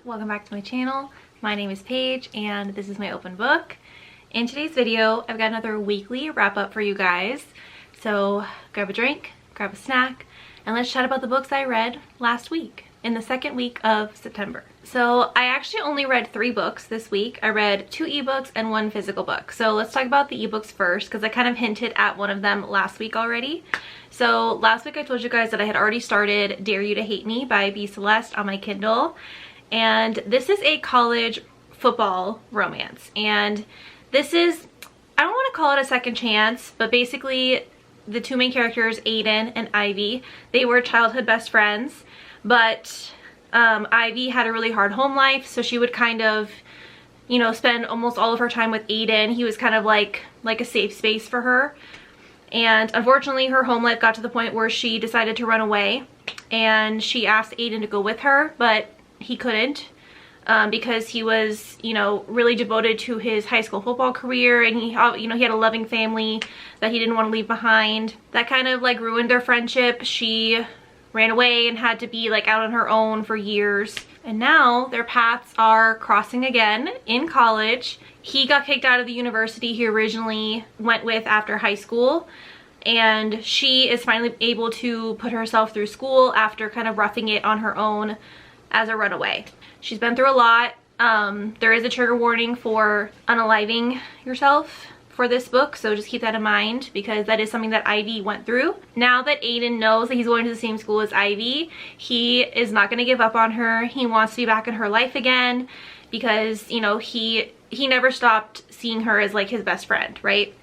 welcome back to my channel. My name is Paige and this is my open book. In today's video, I've got another weekly wrap up for you guys. So grab a drink, grab a snack, and let's chat about the books I read last week in the second week of September. So I actually only read 3 books this week. I read 2 ebooks and 1 physical book. So let's talk about the ebooks first because I kind of hinted at one of them last week already. So last week I told you guys that I had already started Dare You to Hate Me by B. Celeste on my Kindle. And this is a college football romance. And this is, I don't want to call it a second chance, but basically the 2 main characters, Aiden and Ivy, they were childhood best friends. But Ivy had a really hard home life, so she would kind of, you know, spend almost all of her time with Aiden. He was kind of like a safe space for her. And unfortunately, her home life got to the point where she decided to run away. And she asked Aiden to go with her, but he couldn't because he was, you know, really devoted to his high school football career. And he, you know, he had a loving family that he didn't want to leave behind. That kind of like ruined their friendship. She ran away and had to be like out on her own for years. And now their paths are crossing again in college. He got kicked out of the university he originally went with after high school. And she is finally able to put herself through school after kind of roughing it on her own as a runaway. She's been through a lot. There is a trigger warning for unaliving yourself for this book, so just keep that in mind because that is something that Ivy went through. Now that Aiden knows that he's going to the same school as Ivy, he is not going to give up on her. He wants to be back in her life again because, you know, he never stopped seeing her as like his best friend, right?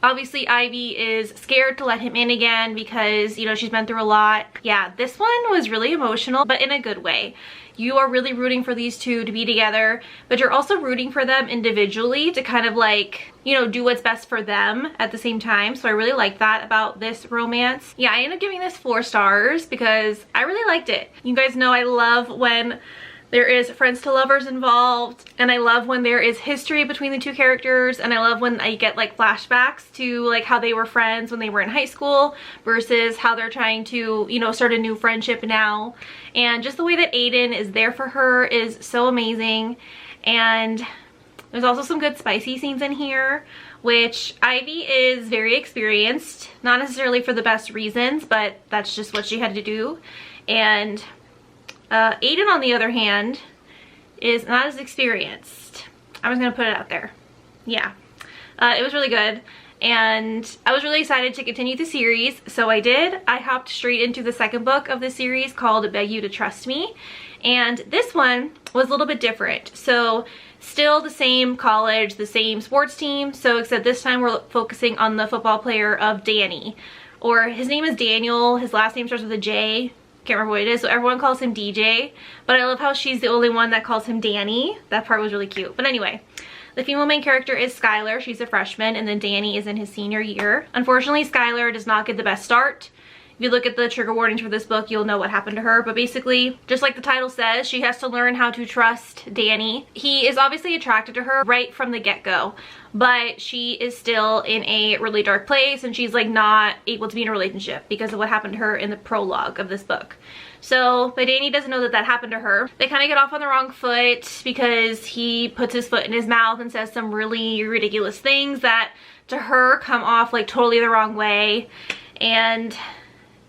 Obviously, Ivy is scared to let him in again because, you know, she's been through a lot. Yeah, this one was really emotional, but in a good way. You are really rooting for these 2 to be together, but you're also rooting for them individually to kind of like, you know, do what's best for them at the same time. So I really like that about this romance. Yeah, I ended up giving this 4 stars because I really liked it. You guys know I love when there is friends to lovers involved, and I love when there is history between the 2 characters, and I love when I get like flashbacks to like how they were friends when they were in high school versus how they're trying to, you know, start a new friendship now. And just the way that Aiden is there for her is so amazing. And there's also some good spicy scenes in here, which Ivy is very experienced, not necessarily for the best reasons, but that's just what she had to do. And Aiden, on the other hand, is not as experienced. I'm just gonna put it out there. Yeah, it was really good, and I was really excited to continue the series, so I did. I hopped straight into the second book of the series called Beg You to Trust Me, and this one was a little bit different. So still the same college, the same sports team, so except this time we're focusing on the football player of Danny, or his name is Daniel, his last name starts with a J. Can't remember what it is, so everyone calls him DJ, but I love how she's the only one that calls him Danny. That part was really cute. But anyway, the female main character is Skylar. She's a freshman, and then Danny is in his senior year. Unfortunately, Skylar does not get the best start. If you look at the trigger warnings for this book, you'll know what happened to her. But basically, just like the title says, she has to learn how to trust Danny. He is obviously attracted to her right from the get-go, but she is still in a really dark place, and she's like not able to be in a relationship because of what happened to her in the prologue of this book. So, but Danny doesn't know that that happened to her. They kind of get off on the wrong foot because he puts his foot in his mouth and says some really ridiculous things that to her come off like totally the wrong way. And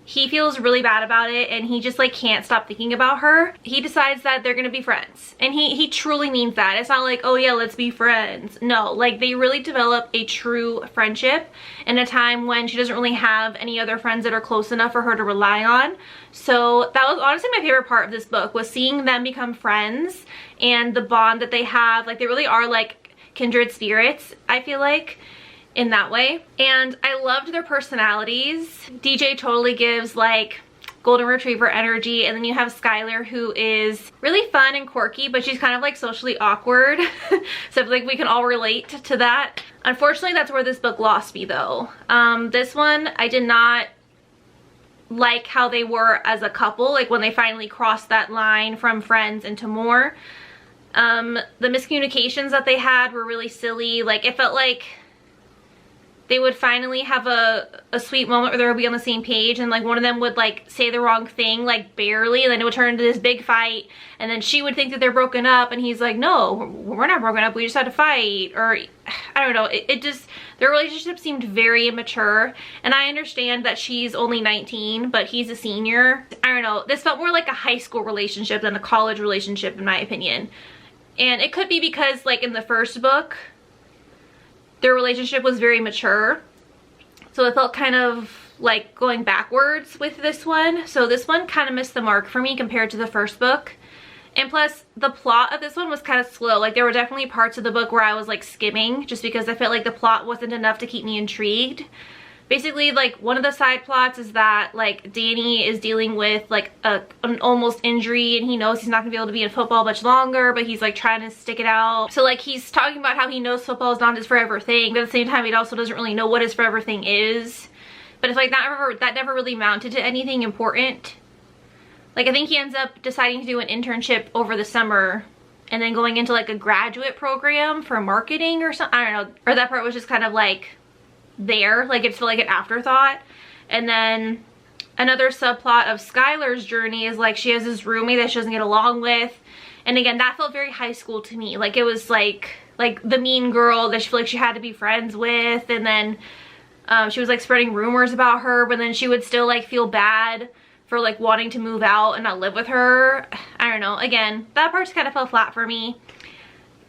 he feels really bad about it, and he just like can't stop thinking about her. He decides that they're gonna be friends, and he truly means that. It's not like, oh yeah, let's be friends. No, like they really develop a true friendship in a time when she doesn't really have any other friends that are close enough for her to rely on. So that was honestly my favorite part of this book, was seeing them become friends and the bond that they have. Like they really are like kindred spirits, I feel like, in that way. And I loved their personalities. DJ totally gives like golden retriever energy, and then you have Skylar, who is really fun and quirky, but she's kind of like socially awkward. So like we can all relate to that. Unfortunately, that's where this book lost me though. This one, I did not like how they were as a couple, like when they finally crossed that line from friends into more. The miscommunications that they had were really silly. Like it felt like they would finally have a sweet moment where they would be on the same page, and like one of them would like say the wrong thing, like barely, and then it would turn into this big fight, and then she would think that they're broken up, and he's like, no, we're not broken up, we just had to fight. Or I don't know, it just, their relationship seemed very immature, and I understand that she's only 19, but he's a senior. I don't know, this felt more like a high school relationship than a college relationship in my opinion. And it could be because like in the first book, their relationship was very mature, so it felt kind of like going backwards with this one. So this one kind of missed the mark for me compared to the first book. And plus, the plot of this one was kind of slow. Like there were definitely parts of the book where I was like skimming just because I felt like the plot wasn't enough to keep me intrigued. Basically, like one of the side plots is that like Danny is dealing with like an almost injury, and he knows he's not gonna be able to be in football much longer, but he's like trying to stick it out. So like he's talking about how he knows football is not his forever thing, but at the same time he also doesn't really know what his forever thing is. But it's like that never really mounted to anything important. Like I think he ends up deciding to do an internship over the summer and then going into like a graduate program for marketing or something. I don't know. Or that part was just kind of like there, like it's like an afterthought. And then another subplot of Skylar's journey is like she has this roommate that she doesn't get along with, and again that felt very high school to me. Like it was like the mean girl that she felt like she had to be friends with, and then she was like spreading rumors about her, but then she would still like feel bad for like wanting to move out and not live with her. I don't know, again that part just kind of fell flat for me.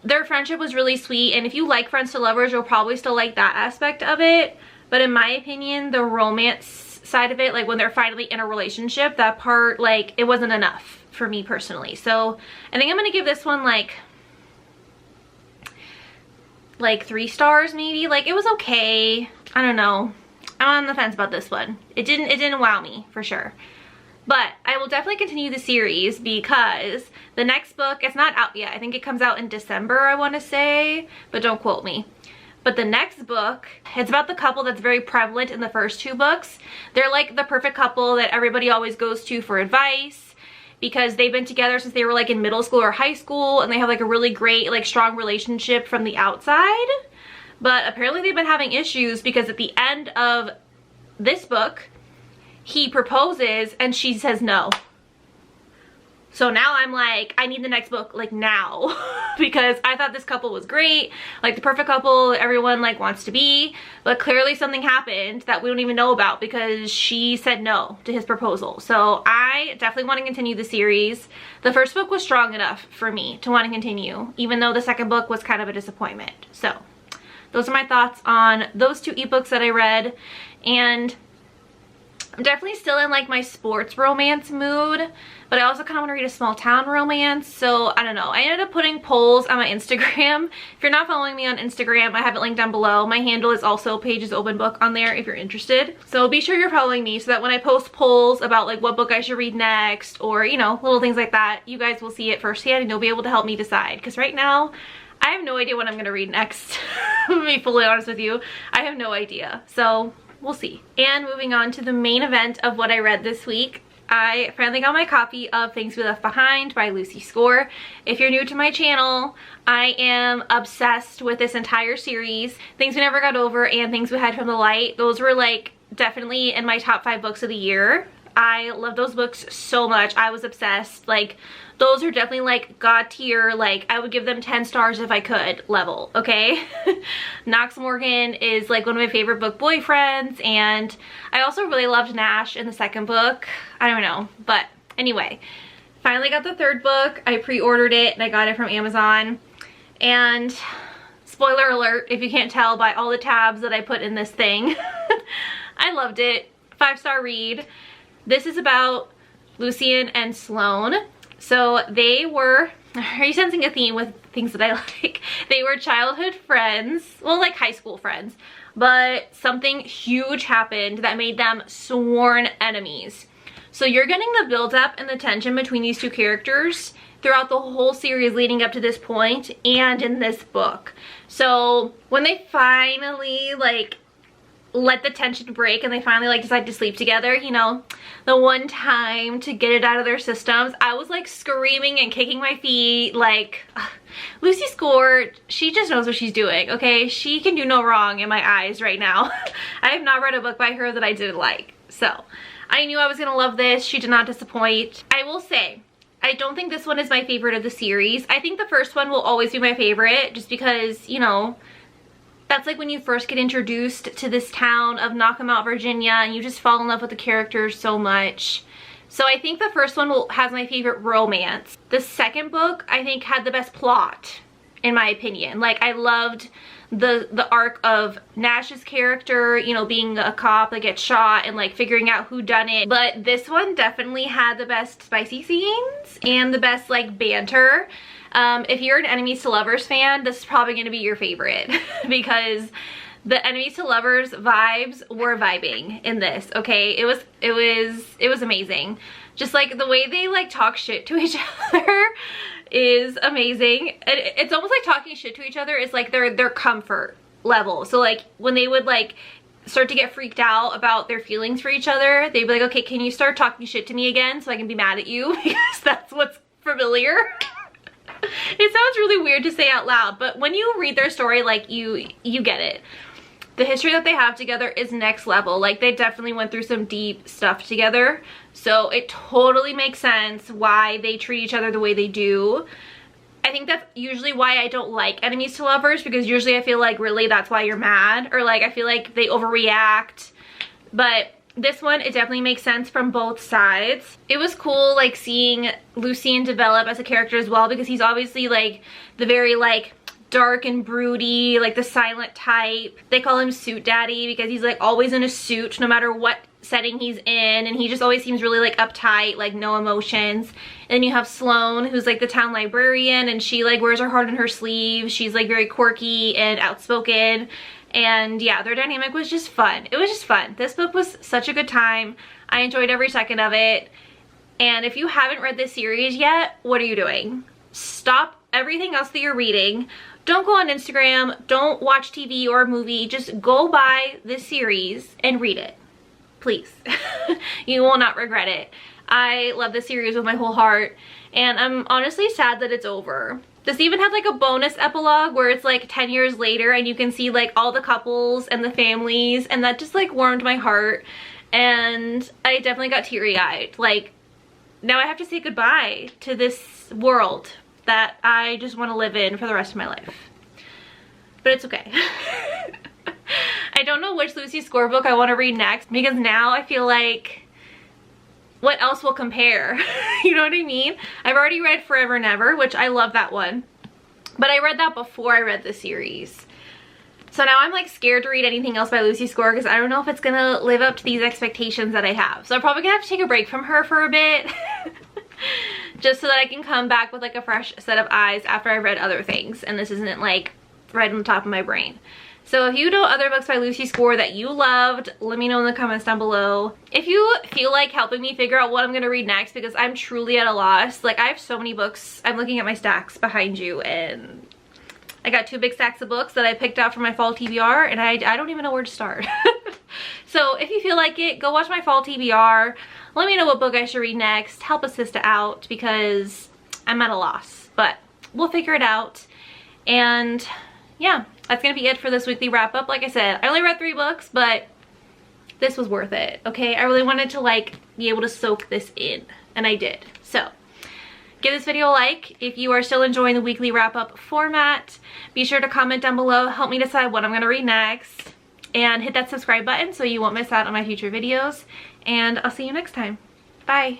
Their friendship was really sweet, and if you like Friends to Lovers, you'll probably still like that aspect of it. But in my opinion, the romance side of it, like when they're finally in a relationship, that part, like, it wasn't enough for me personally. So I think I'm gonna give this one like 3 stars maybe. Like it was okay. I don't know. I'm on the fence about this one. It didn't wow me for sure. But I will definitely continue the series because the next book, it's not out yet. I think it comes out in December, I want to say, but don't quote me. But the next book, it's about the couple that's very prevalent in the first 2 books. They're like the perfect couple that everybody always goes to for advice because they've been together since they were like in middle school or high school, and they have like a really great, like strong relationship from the outside. But apparently they've been having issues because at the end of this book, he proposes and she says no. So now I'm like, I need the next book like now because I thought this couple was great, like the perfect couple everyone like wants to be, but clearly something happened that we don't even know about because she said no to his proposal. So I definitely want to continue the series. The first book was strong enough for me to want to continue, even though the second book was kind of a disappointment. So those are my thoughts on those 2 ebooks that I read. And I'm definitely still in like my sports romance mood, but I also kind of want to read a small town romance. So I don't know. I ended up putting polls on my Instagram. If you're not following me on Instagram, I have it linked down below. My handle is also Paige's Open Book on there if you're interested. So be sure you're following me so that when I post polls about like what book I should read next, or you know, little things like that, you guys will see it firsthand and you'll be able to help me decide. Because right now, I have no idea what I'm going to read next. To be fully honest with you, I have no idea. So we'll see. And moving on to the main event of what I read this week, I finally got my copy of Things We Left Behind by Lucy Score. If you're new to my channel, I am obsessed with this entire series. Things We Never Got Over and Things We Hide from the Light. Those were like definitely in my top 5 books of the year. I love those books so much. I was obsessed. Like those are definitely like God tier, like I would give them 10 stars if I could level, okay? Knox Morgan is like one of my favorite book boyfriends, and I also really loved Nash in the second book. I don't know, but anyway, finally got the 3rd book. I pre-ordered it and I got it from Amazon, and spoiler alert if you can't tell by all the tabs that I put in this thing, I loved it. 5-star read. This is about Lucien and Sloane. So they were, are you sensing a theme with things that I like? They were childhood friends, well, like high school friends, but something huge happened that made them sworn enemies. So you're getting the build-up and the tension between these 2 characters throughout the whole series leading up to this point and in this book. So when they finally like let the tension break and they finally like decide to sleep together, you know, the one time to get it out of their systems. I was like screaming and kicking my feet. Like, Lucy Score, she just knows what she's doing, okay? She can do no wrong in my eyes right now. I have not read a book by her that I didn't like. So I knew I was gonna love this. She did not disappoint. I will say, I don't think this one is my favorite of the series. I think the first one will always be my favorite just because, you know, that's like when you first get introduced to this town of Knockemout, Virginia, and you just fall in love with the characters so much. So I think the first one has my favorite romance. The second book, I think, had the best plot, in my opinion. Like, I loved the arc of Nash's character, you know, being a cop that gets shot and like figuring out who done it. But this one definitely had the best spicy scenes and the best like banter. If you're an enemies to lovers fan, this is probably going to be your favorite because the enemies to lovers vibes were vibing in this. Okay, it was amazing. Just like the way they like talk shit to each other is amazing. It's almost like talking shit to each other is like their comfort level. So like when they would like start to get freaked out about their feelings for each other, they'd be like, okay, can you start talking shit to me again so I can be mad at you? Because that's what's familiar. It sounds really weird to say out loud, but when you read their story, like you get it. The history that they have together is next level. Like, they definitely went through some deep stuff together. So it totally makes sense why they treat each other the way they do. I think that's usually why I don't like enemies to lovers, because usually I feel like really that's why you're mad, or like I feel like they overreact. But this one, it definitely makes sense from both sides. It was cool like seeing Lucien develop as a character as well, because he's obviously like the very like dark and broody, like the silent type. They call him Suit Daddy because he's like always in a suit no matter what setting he's in, and he just always seems really like uptight, like no emotions. And then you have Sloane, who's like the town librarian, and she like wears her heart on her sleeve. She's like very quirky and outspoken. And yeah, their dynamic was just fun. It was just fun. This book was such a good time. I enjoyed every second of it. And if you haven't read this series yet, what are you doing? Stop everything else that you're reading. Don't go on Instagram. Don't watch TV or a movie. Just go buy this series and read it. Please. You will not regret it. I love this series with my whole heart. And I'm honestly sad that it's over. This even had like a bonus epilogue where it's like 10 years later and you can see like all the couples and the families, and that just like warmed my heart, and I definitely got teary-eyed. Like, now I have to say goodbye to this world that I just want to live in for the rest of my life. But it's okay. I don't know which Lucy Score book I want to read next, because now I feel like what else will compare? You know what I mean? I've already read Forever Never, which I love that one. But I read that before I read the series. So now I'm like scared to read anything else by Lucy Score because I don't know if it's gonna live up to these expectations that I have. So I'm probably gonna have to take a break from her for a bit. Just so that I can come back with like a fresh set of eyes after I've read other things. And this isn't like right on the top of my brain. So if you know other books by Lucy Score that you loved, let me know in the comments down below. If you feel like helping me figure out what I'm going to read next, because I'm truly at a loss. Like, I have so many books. I'm looking at my stacks behind you, and I got 2 big stacks of books that I picked out for my Fall TBR, and I don't even know where to start. So if you feel like it, go watch my Fall TBR. Let me know what book I should read next. Help a sister out, because I'm at a loss. But we'll figure it out. And yeah, that's gonna be it for this weekly wrap up. Like I said, I only read 3 books, but this was worth it, okay? I really wanted to like be able to soak this in, and I did. So give this video a like if you are still enjoying the weekly wrap up format. Be sure to comment down below, help me decide what I'm gonna read next, and hit that subscribe button so you won't miss out on my future videos. And I'll see you next time. Bye.